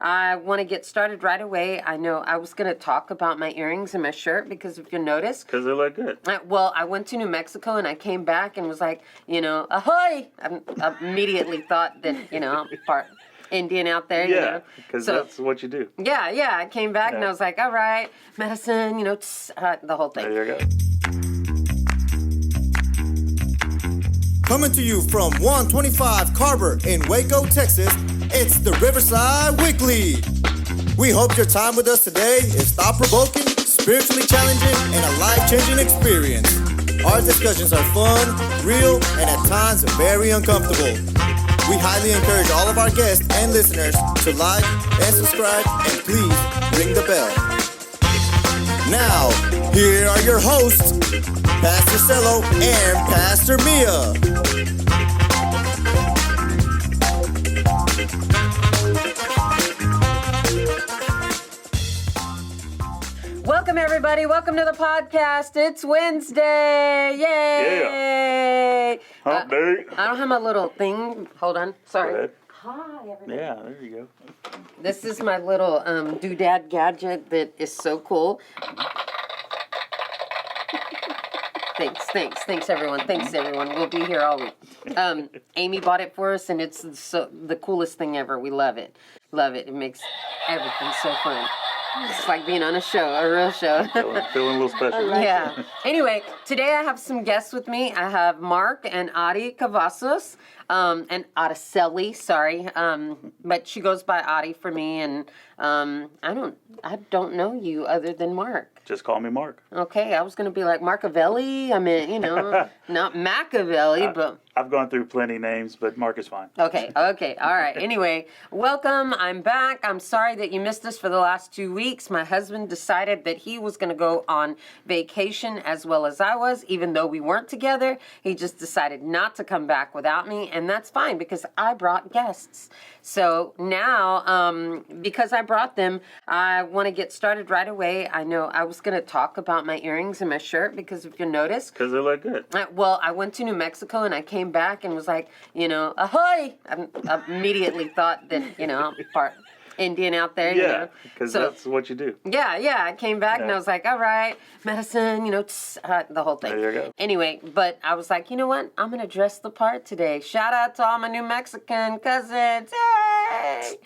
I want to get started right away. I know I was going to talk about my earrings and my shirt because if you notice. Because they look good. Well, I went to New Mexico and I came back and was like, ahoy! I immediately thought that, I'm part Indian out there. Yeah, because that's what you do. Yeah. I came back and I was like, all right, medicine, the whole thing. There you go. Coming to you from 125 Carver in Waco, Texas, it's the Riverside Weekly. We hope your time with us today is thought-provoking, spiritually challenging, and a life-changing experience. Our discussions are fun, real, and at times very uncomfortable. We highly encourage all of our guests and listeners to like and subscribe, and please ring the bell. Now, here are your hosts, Pastor Cello and Pastor Mia. Welcome, everybody. Welcome to the podcast. It's Wednesday. Yay! Yeah. Hump day. I don't have my little thing. Hold on. Sorry. Go ahead. Hi, everybody. Yeah, there you go. This is my little doodad gadget that is so cool. Thanks, everyone. We'll be here all week. Amy bought it for us, and it's the coolest thing ever. We love it. It makes everything so fun. It's like being on a real show. Feeling a little special. Yeah. Anyway, today I have some guests with me. I have Mark and Adi Cavazos, and Araceli, sorry. But she goes by Adi for me, and I don't know you other than Mark. Just call me Mark. Okay, I was going to be like Marcavelli. I mean, not Machiavelli, but... I've gone through plenty names, but Mark is fine. Okay, all right. Anyway, welcome. I'm back. I'm sorry that you missed us for the last 2 weeks. My husband decided that he was going to go on vacation as well as I was, even though we weren't together. He just decided not to come back without me, and that's fine because I brought guests. So now, because I brought them, I want to get started right away. I know I was going to talk about my earrings and my shirt because if you notice. Because they look good. Well, I went to New Mexico and I came back and was like, ahoy! I immediately thought that, I'm part Indian out there. Yeah, because that's what you do. Yeah. I came back and I was like, all right, medicine, the whole thing. There you go. Anyway, but I was like, you know what? I'm going to dress the part today. Shout out to all my New Mexican cousins. Hey!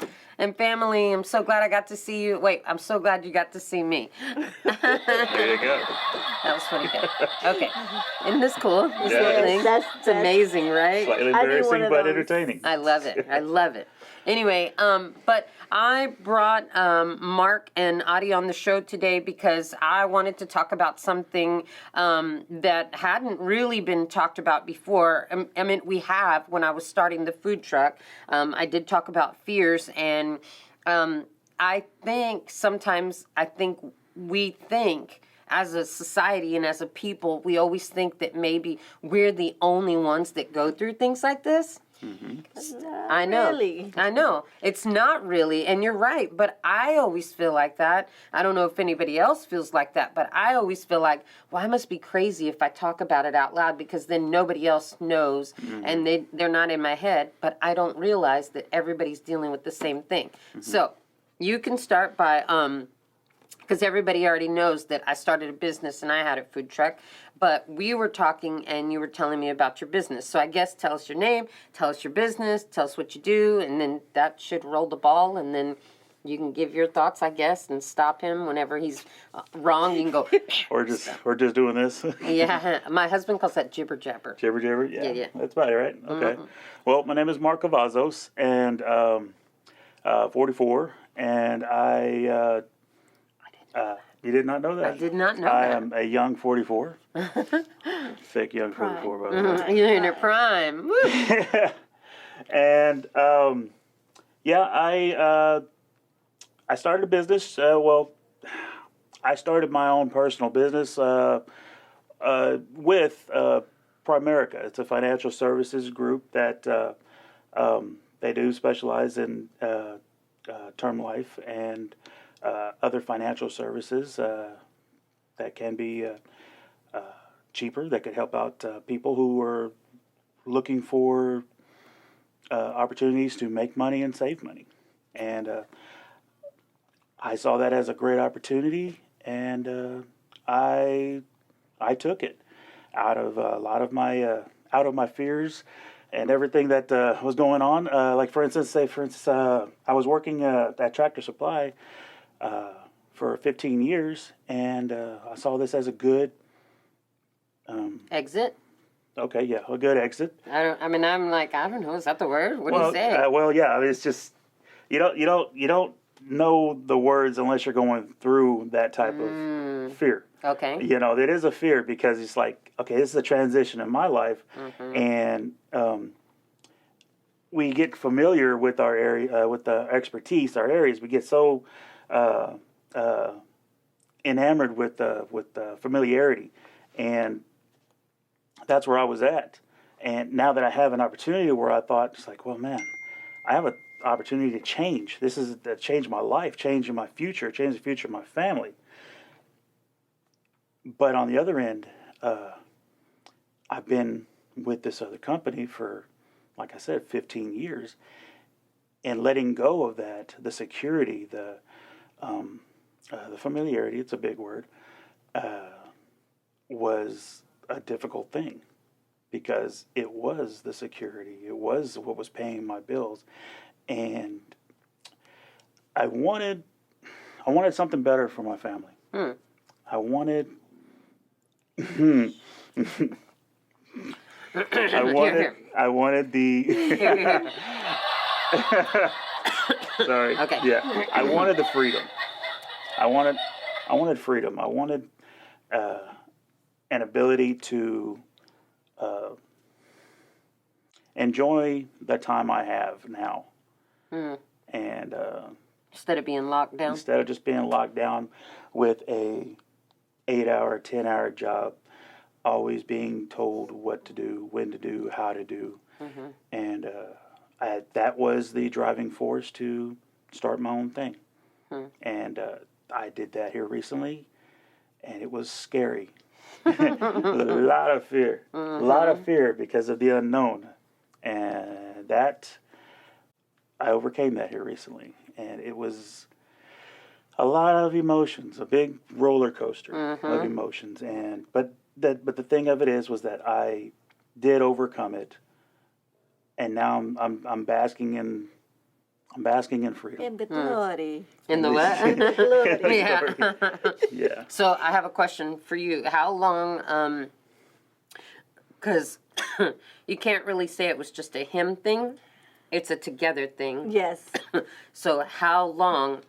And family, I'm so glad I got to see you. Wait, I'm so glad you got to see me. There you go. That was funny. Okay. Isn't this cool? This Yeah. little thing? It's amazing, right? Slightly embarrassing, but entertaining. I love it. Anyway, but I brought Mark and Adi on the show today because I wanted to talk about something that hadn't really been talked about before. I mean, we have when I was starting the food truck. I did talk about fears, and I think sometimes we think as a society and as a people, we always think that maybe we're the only ones that go through things like this. Mm-hmm. I know. Really. I know. It's not really, and you're right, but I always feel like that. I don't know if anybody else feels like that, but I always feel like, well, I must be crazy if I talk about it out loud because then nobody else knows and they're not in my head, but I don't realize that everybody's dealing with the same thing. So you can start by... because everybody already knows that I started a business and I had a food truck, but we were talking and you were telling me about your business. So I guess tell us your name, tell us your business, tell us what you do, and then that should roll the ball, and then you can give your thoughts, I guess, and stop him whenever he's wrong. You can go... Or just doing this. Yeah, my husband calls that jibber jabber. Jibber jabber? Yeah. Yeah. That's about it, right? Okay. Well, my name is Mark Cavazos, and 44, and you did not know that? I did not know I that. am a young 44. Thick young 44, by the way. You're in your prime. Woo. And, I started a business. I started my own personal business with Primerica. It's a financial services group that they do specialize in term life and other financial services that can be cheaper, that could help out people who are looking for opportunities to make money and save money. And I saw that as a great opportunity, and I took it out of a lot of my out of my fears and everything that was going on. Like for instance, I was working at Tractor Supply for 15 years, and I saw this as a good Exit? okay, yeah, a good exit. I'm like, I don't know, is that the word? What do Well, you say? well, yeah. I mean, it's just you don't know the words unless you're going through that type of fear. Okay. You know, it is a fear because it's like, okay, this is a transition in my life, and we get familiar with our area, with the expertise, our areas. We get so enamored with the familiarity, and that's where I was at. And now that I have an opportunity where I thought, it's like, well, man, I have an opportunity to change. This is to change my life, change my future, change the future of my family. But on the other end, I've been with this other company for, like I said, 15 years, and letting go of that, the security, the familiarity, it's a big word, was a difficult thing because it was the security, it was what was paying my bills, and I wanted something better for my family. I wanted I wanted the sorry. Okay. Yeah. I wanted the freedom. I wanted freedom. I wanted an ability to enjoy the time I have now. And Instead of being locked down? instead of just being locked down with a 8-hour, 10-hour job, always being told what to do, when to do, how to do. And that was the driving force to start my own thing. And I did that here recently, and it was scary. A lot of fear. A lot of fear because of the unknown. And that, I overcame that here recently. And it was a lot of emotions, a big roller coaster of emotions. And but the thing of it was that I did overcome it, and now I'm basking in freedom. In the glory. In the what? Glory. Yeah. Yeah. So I have a question for you. How long, because you can't really say it was just a him thing. It's a together thing. Yes. So how long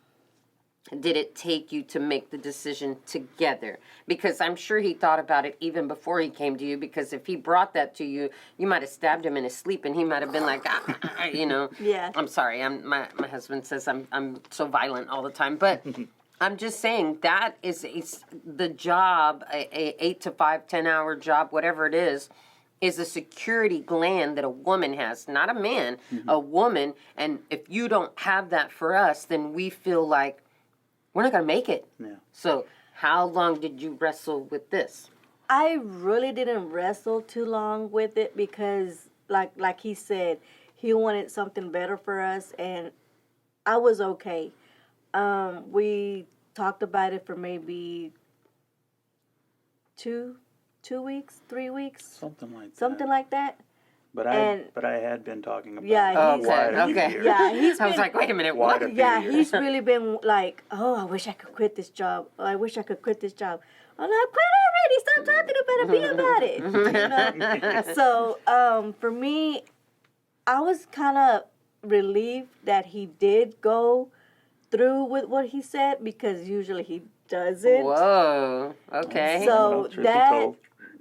did it take you to make the decision together? Because I'm sure he thought about it even before he came to you, because if he brought that to you, you might have stabbed him in his sleep and he might have been like, you know. Yeah. I'm sorry. My husband says I'm so violent all the time, but I'm just saying that is the job, a 8 to 5, 10-hour job, whatever it is a security gland that a woman has, not a man, a woman. And if you don't have that for us, then we feel like we're not going to make it. Yeah. So how long did you wrestle with this? I really didn't wrestle too long with it because, like he said, he wanted something better for us, and I was okay. We talked about it for maybe 2 weeks, 3 weeks, Something like that. But I had been talking about Yeah, it he's- quite a okay. few yeah, years. he's I was been, like, wait a minute, Quite what? a few yeah, years. he's really been like, oh, I wish I could quit this job. Oh, I wish I could quit this job. I'm like, quit already. Stop talking about it. Be about it. You know? So for me, I was kind of relieved that he did go through with what he said, because usually he doesn't. Whoa, okay. So Truth be told,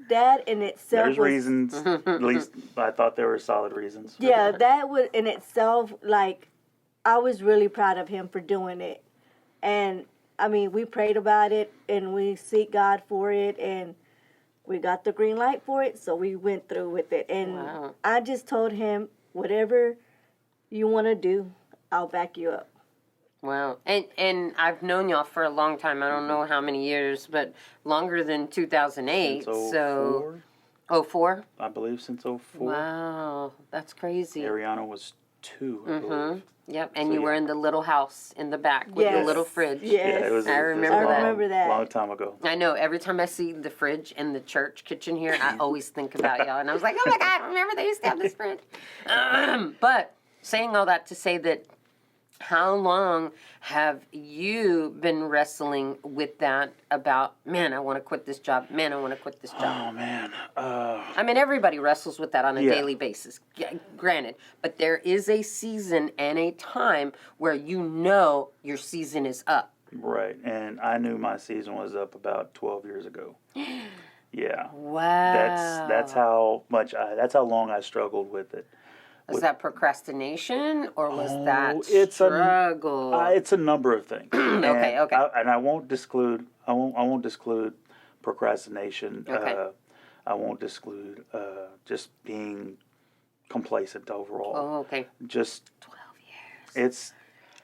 that in itself there's was, reasons. At least I thought there were solid reasons. yeah, that would in itself, like, I was really proud of him for doing it. And I mean, we prayed about it and we seek God for it, and we got the green light for it, so we went through with it. And Wow. I just told him, whatever you want to do, I'll back you up. Wow. And I've known y'all for a long time. I don't know how many years, but longer than 2008. Since So 04, 04? I believe since 04. Wow, that's crazy. Ariana was 2, I believe. Yep, and So, you were yeah. in the little house in the back with the Yes. little fridge. Yes. Yeah, it was. I it was remember a that. long, I remember that. long time ago. I know. Every time I see the fridge in the church kitchen here, I always think about y'all, and I was like, "Oh my God, remember they used to have this fridge?" But saying all that to say that, how long have you been wrestling with that? About, man, I want to quit this job. Man, I want to quit this job. Oh man. I mean, everybody wrestles with that on a Yeah. daily basis, granted. But there is a season and a time where you know your season is up. Right, and I knew my season was up about 12 years ago. Yeah, Wow. that's how much that's how long I struggled with it. Was that procrastination or was that it's a- struggle? It's a number of things. Okay, And okay. I won't disclude. I won't disclude procrastination. Okay. I won't disclude just being complacent overall. Oh, okay. Just 12 years. it's.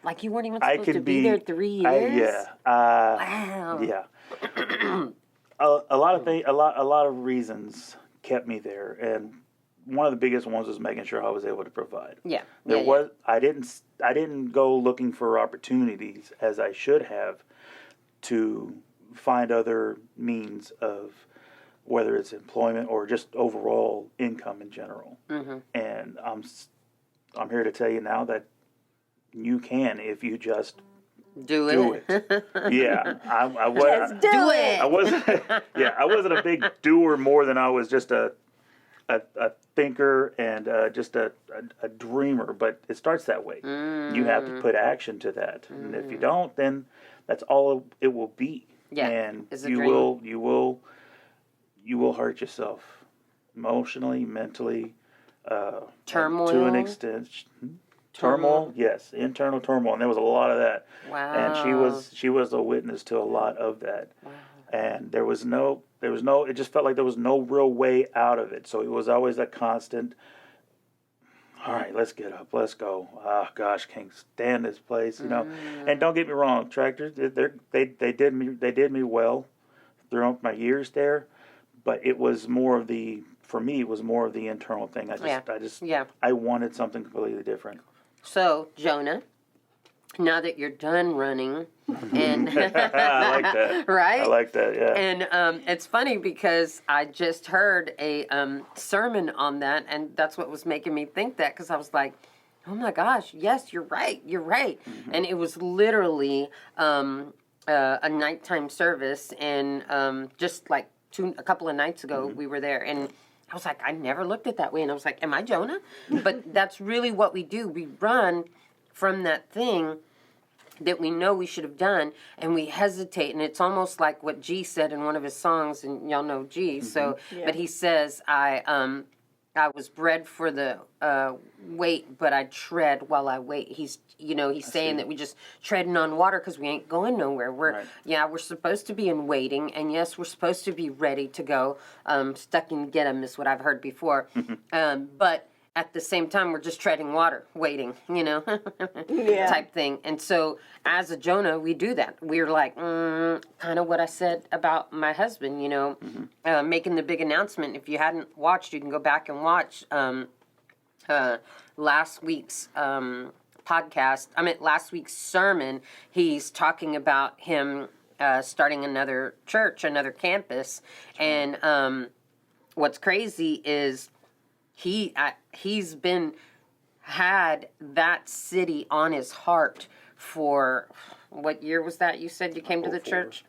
Like you weren't even I supposed to could be there 3 years? Yeah. Wow. Yeah. a lot of things, a lot of reasons kept me there, and one of the biggest ones was making sure I was able to provide. Yeah. There yeah, was I didn't go looking for opportunities as I should have to find other means of whether it's employment or just overall income in general. Mm-hmm. And I'm here to tell you now that you can if you just Do do it. it. Yeah, I Let's was. do it. I wasn't. Yeah, I wasn't a big doer more than I was just a thinker and just a dreamer. But it starts that way. You have to put action to that, and if you don't, then that's all it will be. Yeah, and is a you dream. will hurt yourself emotionally, mentally, Turmoil. to an extent. Turmoil, yes, internal turmoil, and there was a lot of that. Wow. And she was a witness to a lot of that. Wow. And there was no, it just felt like there was no real way out of it. So it was always that constant, all right, let's get up, let's go. Oh gosh, can't stand this place, you know. And don't get me wrong, Tractors, they did me well throughout my years there, but it was more of for me, it was more of the internal thing. Yeah. I wanted something completely different. So, Jonah, now that you're done running, and I like that. right? I like that, yeah. And it's funny because I just heard a sermon on that, and that's what was making me think that, because I was like, oh my gosh, yes, you're right. And it was literally a nighttime service, and just like a couple of nights ago, we were there, and I was like, I never looked at it that way, and I was like, am I Jonah? But that's really what we do. We run from that thing that we know we should have done, and we hesitate, and it's almost like what G said in one of his songs, and y'all know G. So, Yeah. but he says, I was bred for the wait, but I tread while I wait. He's saying that we just treading on water because we ain't going nowhere. We're supposed to be in waiting, and yes, we're supposed to be ready to go. Stuck in get 'em is what I've heard before. But at the same time, we're just treading water, waiting, Yeah. type thing. And so, as a Jonah, we do that. We're like, kind of what I said about my husband, making the big announcement. If you hadn't watched, you can go back and watch last week's last week's sermon. He's talking about him starting another church, another campus. And what's crazy is he's had that city on his heart for, what year was that you said you came to the 04. church?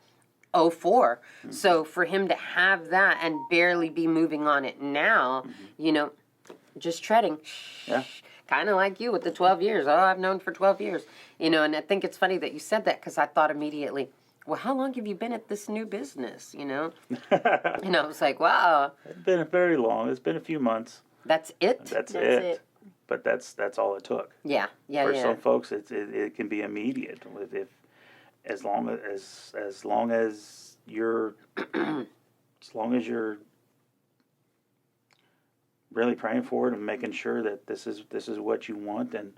04. So for him to have that and barely be moving on it now, just treading. Yeah. Kind of like you with the 12 years. Oh, I've known for 12 years. And I think it's funny that you said that, because I thought immediately, well, how long have you been at this new business, And I was like, wow, It's been very long. It's been a few months. that's it? That's That's it. it. But that's all it took. Yeah. For some folks, it can be immediate. As long as you're really praying for it and making sure that this is what you want, and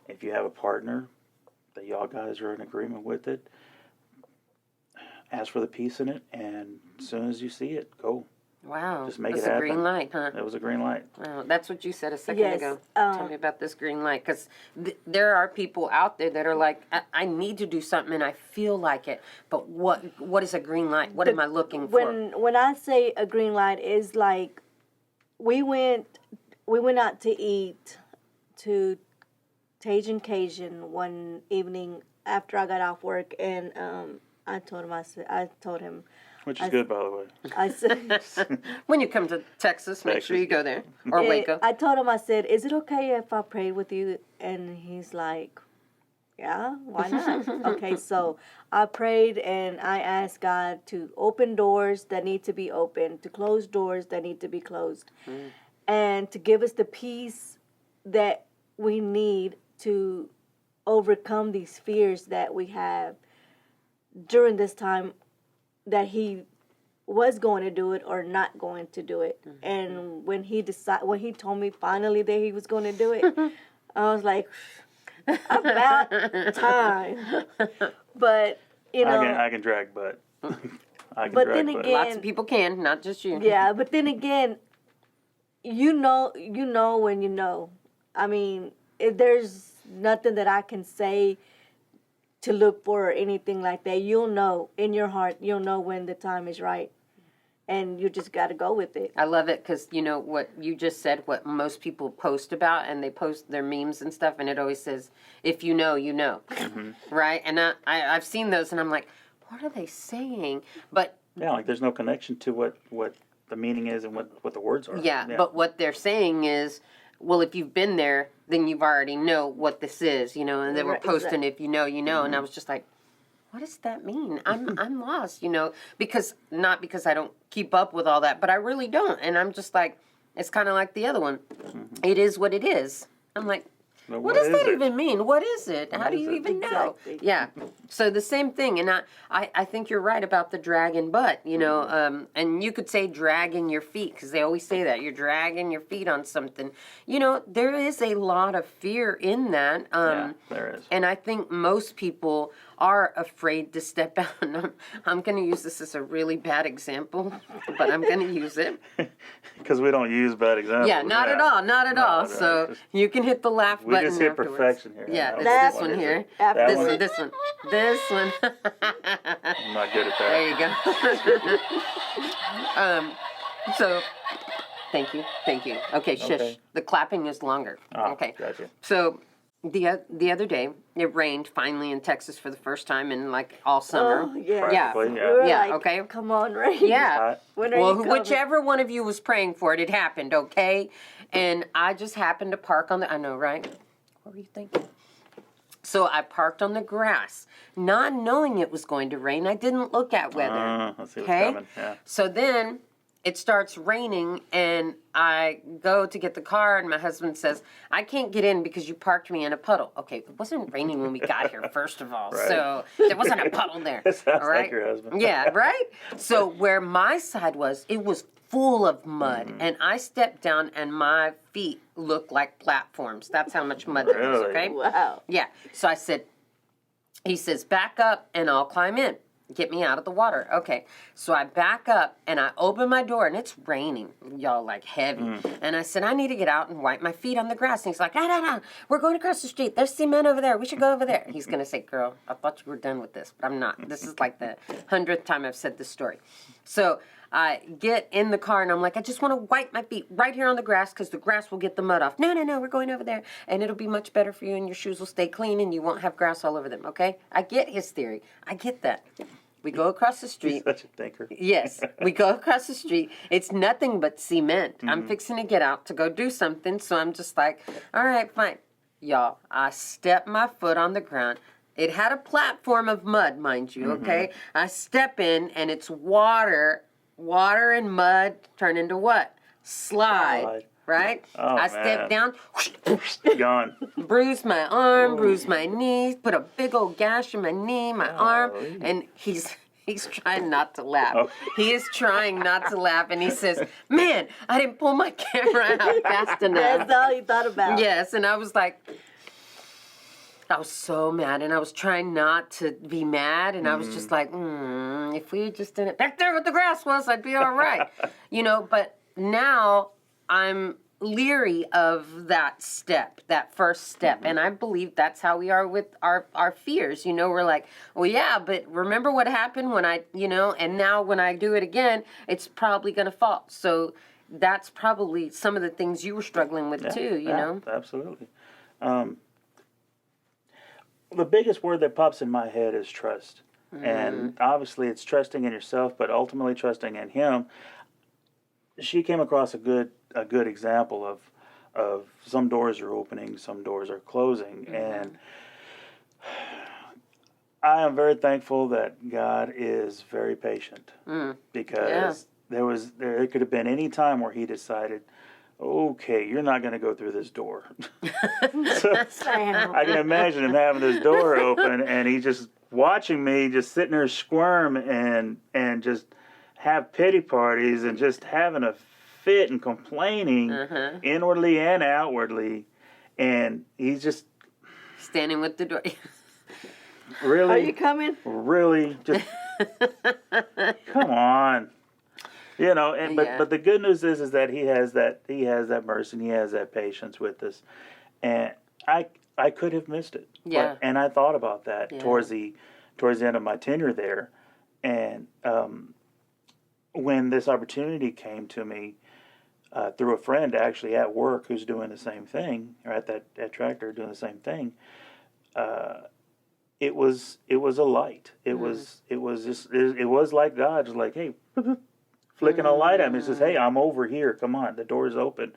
if you have a partner that y'all guys are in agreement with it, ask for the peace in it, and as soon as you see it, go. Wow. Just make That's it a happen. green light, huh? It was a green light. Wow, that's what you said a second Yes, ago. Tell me about this green light, because there are people out there that are like, I need to do something and I feel like it, but what is a green light? What am I looking for? When I say a green light, is like we went out to eat to Cajun one evening after I got off work, and I told him, Which is good, by the way. I said, When you come to Texas, make sure Texas. you go there or Waco. I told him, I said, is it okay if I pray with you? And he's like, yeah, why not? Okay, so I prayed and I asked God to open doors that need to be opened, to close doors that need to be closed, and to give us the peace that we need to overcome these fears that we have during this time that he was going to do it or not going to do it. And when he told me finally that he was going to do it, I was like, about time. But you know, I can drag butt. I can But drag then butt. again- Lots of people can, not just you. yeah. But then again, you know when you know. I mean, there's nothing that I can say to look for or anything like that. You'll know in your heart. You'll know when the time is right, and you just got to go with it. I love it because you know what you just said, what most people post about, and they post their memes and stuff, and it always says, if you know, you know. Right? And I've seen those, and I'm like, what are they saying? But Yeah, like there's no connection to what the meaning is and what the words are. yeah, but what they're saying is, well, if you've been there, then you've already know what this is, you know, and they were Right, posting, if you know, you know, and I was just like, what does that mean? I'm lost, you know, not because I don't keep up with all that, but I really don't. And I'm just like, it's kind of like the other one. It is what it is. I'm like, But what does is that it? even mean? What is it? How do is you it? even know? Exactly. Yeah. So the same thing. And I think you're right about the dragging butt, you know, and you could say dragging your feet because they always say that. You're dragging your feet on something. You know, there is a lot of fear in that. Yeah, there is. And I think most people are afraid to step out. And I'm going to use this as a really bad example, but I'm going to use it. Because we don't use bad examples. Yeah, not at all, not at No, all. no, So just- you can hit the laugh We button just hit afterwards. perfection here. Yeah, I it's don't know this what one is here. it. After That This one? one, this one, this one. I'm not good at that. There you go. So, thank you. Okay, shush. Okay. The clapping is longer. Ah, Okay. Gotcha. So, the other day, it rained finally in Texas for the first time in like all summer. Oh, yeah. Yeah. Practically, We yeah. were Yeah, like, okay. come on, Ray. Yeah. Hot. When are Well, you coming? whichever one of you was praying for it, it happened, okay? And I just happened to park on I know, right? What were you thinking? So I parked on the grass, not knowing it was going to rain. I didn't look at weather. Let's see what's Okay? coming. Yeah. So then it starts raining, and I go to get the car, and my husband says, I can't get in because you parked me in a puddle. Okay, it wasn't raining when we got here, first of all. Right. So there wasn't a puddle there. That sounds all right? like your husband. Yeah, right? So where my side was, it was full of mud, Mm-hmm. and I stepped down, and my feet looked like platforms. That's how much mud there is, Really? okay? Wow. Yeah. So he says, back up and I'll climb in. Get me out of the water. Okay. So I back up and I open my door and it's raining, y'all, like heavy. And I said, I need to get out and wipe my feet on the grass. And he's like, no. We're going across the street. There's cement over there. We should go over there. He's going to say, girl, I thought you were done with this, but I'm not. This is like the 100th time I've said this story. So I get in the car and I'm like, I just want to wipe my feet right here on the grass because the grass will get the mud off. No, we're going over there and it'll be much better for you and your shoes will stay clean and you won't have grass all over them, okay? I get his theory. I get that. We go across the He's street. such a thinker. Yes, we go across the street. It's nothing but cement. I'm fixing to get out to go do something, so I'm just like, all right, fine. Y'all, I step my foot on the ground. It had a platform of mud, mind you, okay? I step in, and it's water and mud turn into what? Slide. Right? Oh, I step man. down, Gone. bruised my arm, bruised my knee, put a big old gash in my knee, my arm, Golly. and he's trying not to laugh. Oh. He is trying not to laugh, and he says, man, I didn't pull my camera out fast enough. That's all you thought about. Yes, and I was like, I was so mad, and I was trying not to be mad, and I was just like, if we just did it back there where the grass was, I'd be all right. But now I'm leery of that first step. And I believe that's how we are with our fears. We're like, well, yeah, but remember what happened when and now when I do it again, it's probably going to fall. So that's probably some of the things you were struggling with too, you know? Absolutely. The biggest word that pops in my head is trust. And obviously it's trusting in yourself, but ultimately trusting in him. She came across a good example of some doors are opening, some doors are closing, and I am very thankful that God is very patient because there could have been any time where he decided, okay, you're not going to go through this door. So, I can imagine him having this door open and he's just watching me just sitting there squirm and just have pity parties and just having a fit and complaining inwardly and outwardly, and he's just standing with the door. Really, are you coming? Really, just come on, But the good news is that he has that mercy, and he has that patience with us, and I could have missed it. Yeah, and I thought about that towards the end of my tenure there, and when this opportunity came to me through a friend actually at work who's doing the same thing, or at that tractor doing the same thing, it was a light. It was like God was like, hey, flicking a light at me. It says, hey, I'm over here. Come on, the door's open.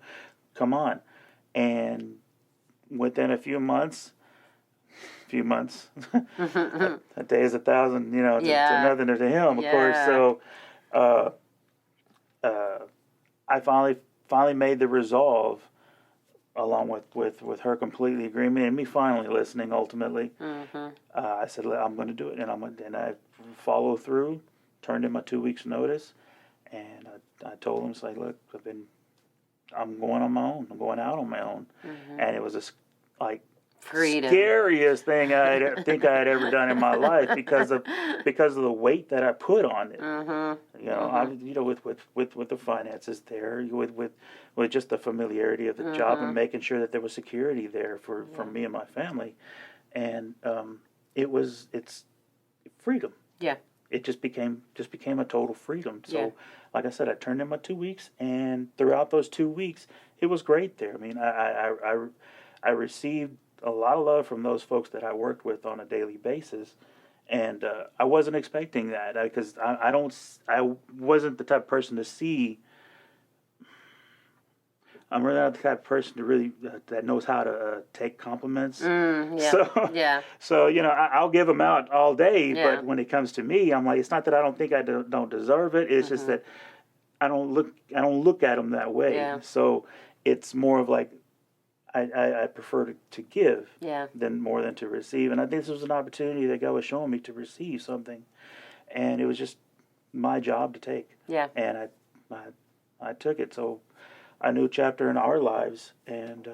Come on. And within a few months, a day is 1,000, to nothing to him, of course. So I finally made the resolve, along with her completely agreement and me finally listening. Ultimately, I said, I'm going to do it, and I follow through. Turned in my 2 weeks notice, and I told him, say, look, I'm going on my own. I'm going out on my own, and it was freedom. Scariest thing I think I had ever done in my life because of the weight that I put on it. With the finances there, with just the familiarity of the job and making sure that there was security there for me and my family, and it's freedom. Yeah. It just became a total freedom. So, like I said, I turned in my 2 weeks, and throughout those 2 weeks, it was great there. I mean, I received a lot of love from those folks that I worked with on a daily basis, and I wasn't expecting that because I wasn't the type of person to see. I'm really not the type of person to really that knows how to take compliments. So I'll give them out all day, but when it comes to me, I'm like, it's not that I don't think I don't deserve it. It's just that I don't look at them that way. Yeah. So it's more of like I prefer to give more than to receive. And I think this was an opportunity that God was showing me to receive something, and it was just my job to take. Yeah. And I took it. So a new chapter in our lives, and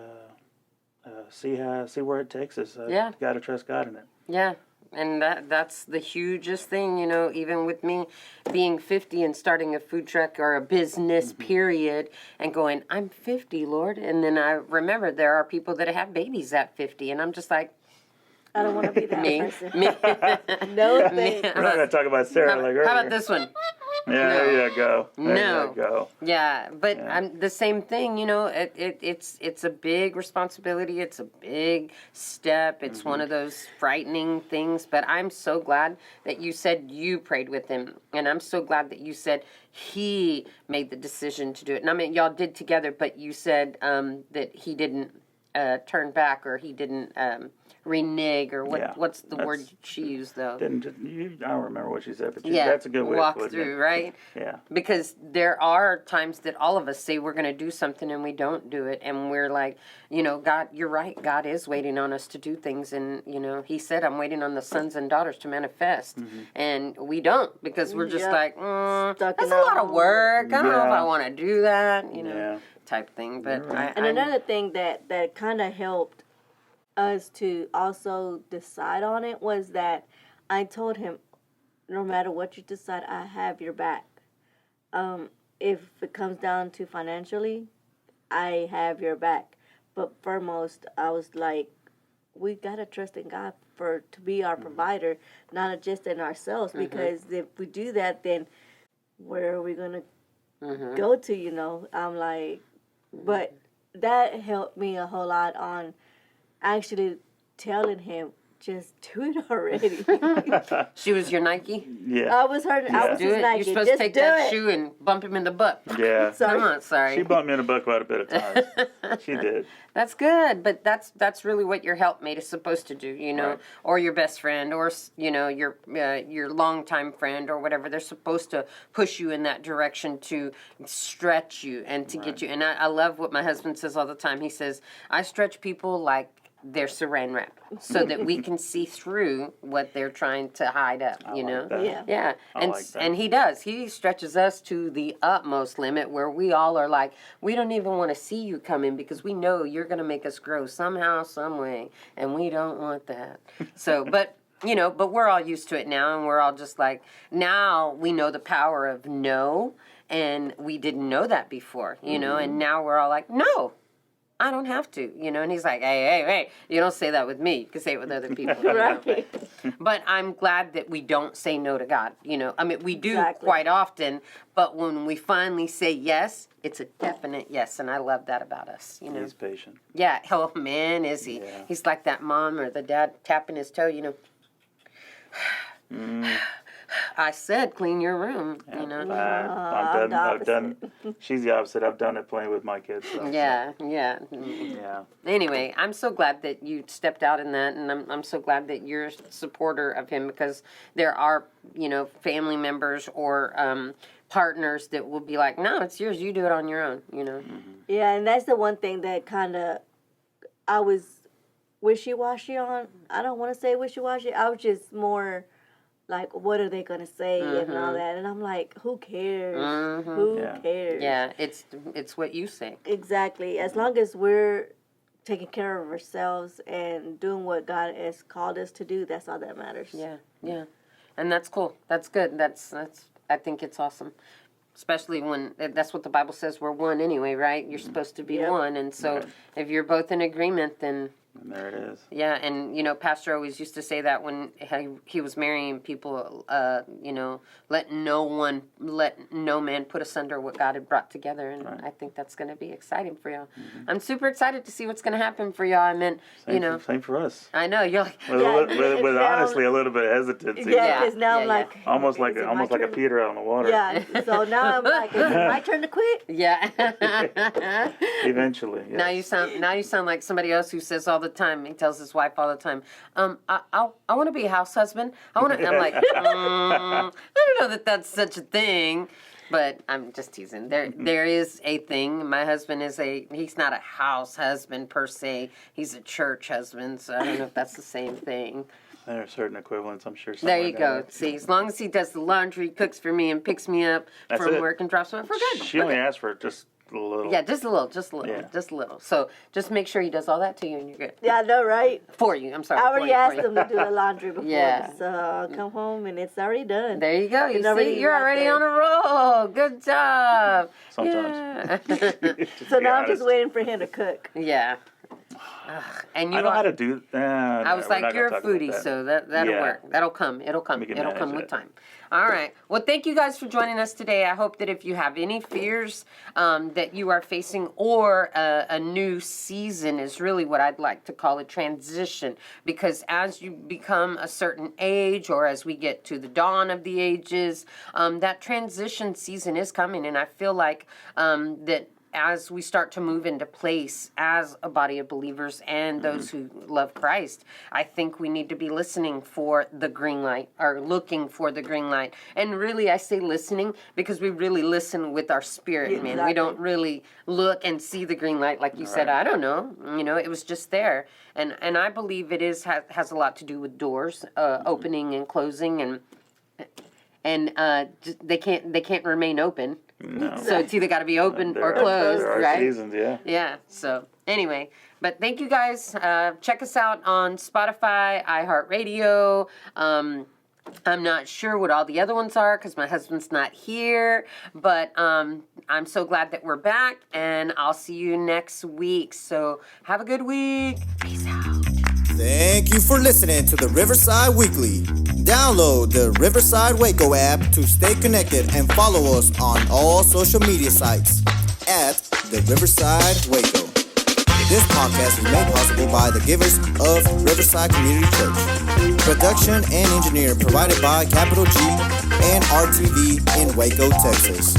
see where it takes us. Got to trust God in it. Yeah. And that's the hugest thing, even with me being 50 and starting a food truck or a business, period, and going, I'm 50, Lord. And then I remember there are people that have babies at 50, and I'm just like, I don't want to be that person. Me. No thanks. We're not going to talk about Sarah like earlier. How about this one? Yeah, no. There you go. There you go. Yeah, but the same thing, it's a big responsibility. It's a big step. It's one of those frightening things. But I'm so glad that you said you prayed with him. And I'm so glad that you said he made the decision to do it. And I mean, y'all did together, but you said that he didn't turn back, or he didn't renege, or what's the word she used though? I don't remember what she said, but that's a good way walk to put through, it. right? Yeah. Because there are times that all of us say we're going to do something and we don't do it, and we're like, God, you're right. God is waiting on us to do things, and he said, I'm waiting on the sons and daughters to manifest, and we don't, because we're just like, that's a lot of work. I don't know if I want to do that, type thing. But and another thing that kind of helped us to also decide on it was that I told him, no matter what you decide, I have your back. If it comes down to financially, I have your back. But foremost, I was like, we gotta trust in God to be our provider, not just in ourselves. Because if we do that, then where are we gonna go to? You know, I'm like, but that helped me a whole lot on actually telling him, just do it already. She was your Nike? Yeah. I was her. I was Do his it. Nike. You're supposed Just to take do that it. shoe and bump him in the butt. Yeah. Sorry. Come on, sorry. She bumped me in the butt quite a bit of times. She did. That's good, but that's really what your helpmate is supposed to do, you know, Right. or your best friend, or you know, your longtime friend, or whatever. They're supposed to push you in that direction to stretch you and to get you. And I love what my husband says all the time. He says, "I stretch people like they're Saran wrap, so that we can see through what they're trying to hide up." You know. that. Yeah. Yeah, I and like that. and he does. He stretches us to the utmost limit where we all are like, we don't even want to see you coming because we know you're going to make us grow somehow, some way, and we don't want that. So, but you know, but we're all used to it now, and we're all just like, now we know the power of no, and we didn't know that before, you know, and now we're all like, no. I don't have to, you know, and he's like, hey, you don't say that with me. You can say it with other people. Right. But I'm glad that we don't say no to God, you know. I mean, we do Exactly. quite often, but when we finally say yes, it's a definite yes, and I love that about us, you know. He's patient. Yeah, oh man, is he. Yeah. He's like that mom or the dad tapping his toe, you know. I said clean your room, you know. I've the done. She's the opposite. I've done it playing with my kids. So. Yeah. Yeah. Anyway, I'm so glad that you stepped out in that, and I'm so glad that you're a supporter of him, because there are, you know, family members or partners that will be like, no, it's yours, you do it on your own, you know. Yeah, and that's the one thing that kind of I was wishy-washy on. I don't want to say wishy-washy. I was just more like, what are they gonna say and all that, and I'm like, who cares? Who Yeah. cares? Yeah, it's what you say. Exactly. As long as we're taking care of ourselves and doing what God has called us to do, that's all that matters. Yeah, and that's cool. That's good. That's I think it's awesome. Especially when that's what the Bible says, we're one anyway, right? You're supposed to be Yep. one, and so Right. if you're both in agreement, then And there it is. yeah, and you know, Pastor always used to say that when he was marrying people, you know, let no man put asunder what God had brought together, and Right. I think that's going to be exciting for y'all. I'm super excited to see what's going to happen for y'all. I meant, you know, Same for us. I know you're like, With, Yeah, with now- honestly a little bit of hesitancy. Yeah, because now Yeah, I'm yeah. like, Almost like is it almost my like a turn? Peter out on the water. Yeah. So now I'm like, is it my turn to quit? yeah. Eventually. Yes. Now you sound like somebody else who says all the time. He tells his wife all the time, I want to be a house husband. I'm like, I don't know that that's such a thing, but I'm just teasing. There is a thing. My husband he's not a house husband per se. He's a church husband. So I don't know if that's the same thing. There are certain equivalents, I'm sure. There somewhere you down go. there. See, as long as he does the laundry, cooks for me, and picks me up That's from it. work and drops me off, we're good. She We're only good. asked for just a little. Yeah, just a little, Yeah. just a little. So just make sure he does all that to you, and you're good. Yeah, I know, right? For you, I'm sorry. I for already you, for asked you. him to do the laundry before. Yeah. So I'll come home and it's already done. There you go. You It's already see, you're right already there. on a roll. Good job. Sometimes. Yeah. So Be now I'm honest. just waiting for him to cook. yeah. Ugh, and you I know how to do. I was like, you're a foodie, so that'll Yeah. work. That'll come. It'll come. We can It'll come manage with it. time. All right. Well, thank you guys for joining us today. I hope that if you have any fears that you are facing, or a new season is really what I'd like to call a transition, because as you become a certain age, or as we get to the dawn of the ages, that transition season is coming, and I feel like that as we start to move into place as a body of believers and those who love Christ, I think we need to be listening for the green light, or looking for the green light. And really, I say listening because we really listen with our spirit, man. We Exactly. don't really look and see the green light like you said. Right. I don't know. You know, it was just there. And I believe it has a lot to do with doors opening and closing, and they can't remain open. No. So it's either got to be open or There closed, are right? seasons, yeah. Yeah. So Anyway, but thank you guys. Check us out on Spotify, iHeartRadio. I'm not sure what all the other ones are because my husband's not here, but I'm so glad that we're back, and I'll see you next week. So have a good week. Peace out. Thank you for listening to the Riverside Weekly. Download the Riverside Waco app to stay connected and follow us on all social media sites at the Riverside Waco. This podcast is made possible by the givers of Riverside Community Church. Production and engineering provided by Capital G and RTV in Waco, Texas.